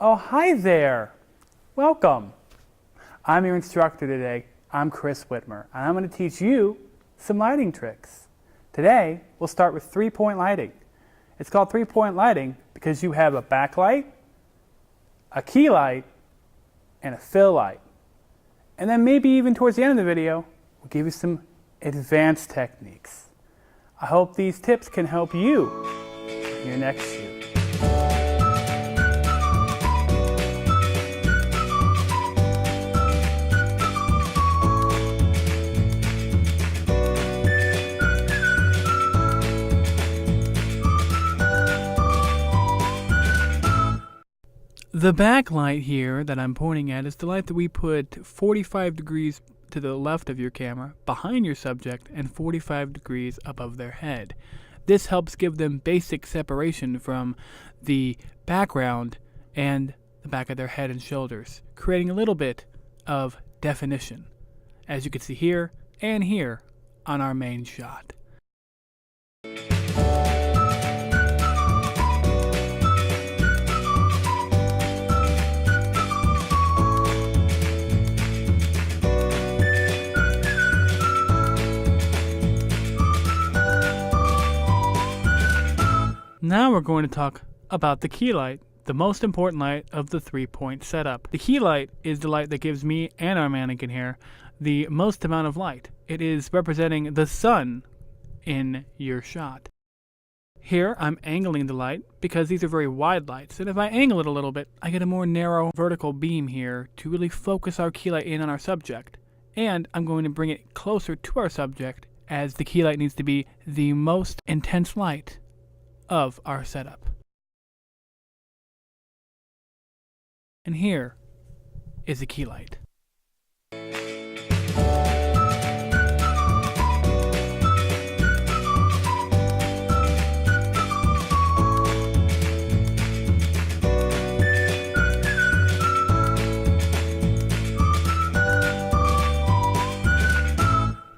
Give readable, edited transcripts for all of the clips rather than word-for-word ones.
Oh, hi there. Welcome. I'm your instructor today. I'm Chris Whitmer, and I'm going to teach you some lighting tricks. Today, we'll start with three-point lighting. It's called three-point lighting because you have a backlight, a key light, and a fill light. And then maybe even towards the end of the video, we'll give you some advanced techniques. I hope these tips can help you in your next shoot. The backlight here that I'm pointing at is the light that we put 45 degrees to the left of your camera, behind your subject, and 45 degrees above their head. This helps give them basic separation from the background and the back of their head and shoulders, creating a little bit of definition, as you can see here and here on our main shot. Now we're going to talk about the key light, the most important light of the three-point setup. The key light is the light that gives me and our mannequin here the most amount of light. It is representing the sun in your shot. Here I'm angling the light because these are very wide lights, and if I angle it a little bit, I get a more narrow vertical beam here to really focus our key light in on our subject. And I'm going to bring it closer to our subject as the key light needs to be the most intense light of our setup. And here is a key light.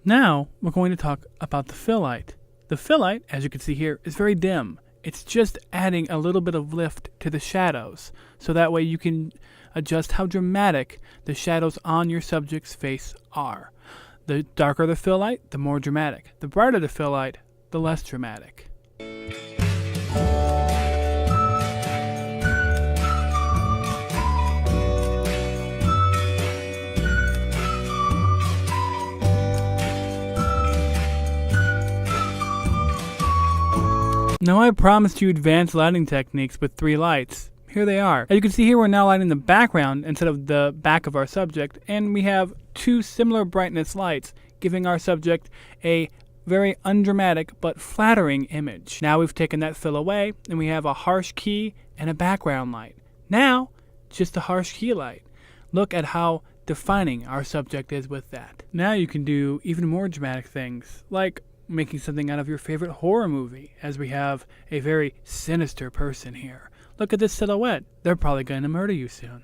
Now we're going to talk about the fill light. The fill light, as you can see here, is very dim. It's just adding a little bit of lift to the shadows, so that way you can adjust how dramatic the shadows on your subject's face are. The darker the fill light, the more dramatic. The brighter the fill light, the less dramatic. Now I promised you advanced lighting techniques with three lights. Here they are. As you can see here, we're now lighting the background instead of the back of our subject, and we have two similar brightness lights, giving our subject a very undramatic but flattering image. Now we've taken that fill away, and we have a harsh key and a background light. Now, just a harsh key light. Look at how defining our subject is with that. Now you can do even more dramatic things, like making something out of your favorite horror movie, as we have a very sinister person here. Look at this silhouette. They're probably going to murder you soon.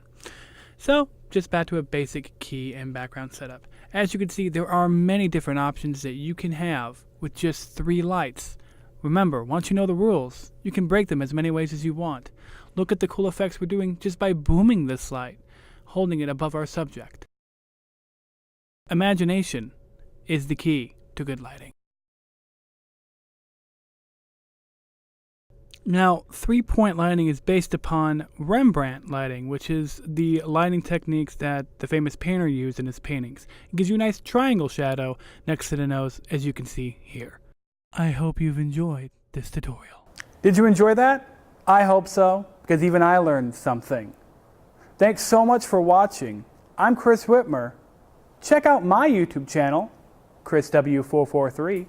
So, just back to a basic key and background setup. As you can see, there are many different options that you can have with just three lights. Remember, once you know the rules, you can break them as many ways as you want. Look at the cool effects we're doing just by booming this light, holding it above our subject. Imagination is the key to good lighting. Now, three-point lighting is based upon Rembrandt lighting, which is the lighting techniques that the famous painter used in his paintings. It gives you a nice triangle shadow next to the nose, as you can see here. I hope you've enjoyed this tutorial. Did you enjoy that? I hope so, because even I learned something. Thanks so much for watching. I'm Chris Whitmer. Check out my YouTube channel, ChrisW443,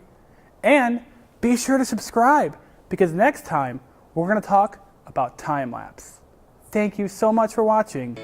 and be sure to subscribe, because next time we're going to talk about time-lapse. Thank you so much for watching.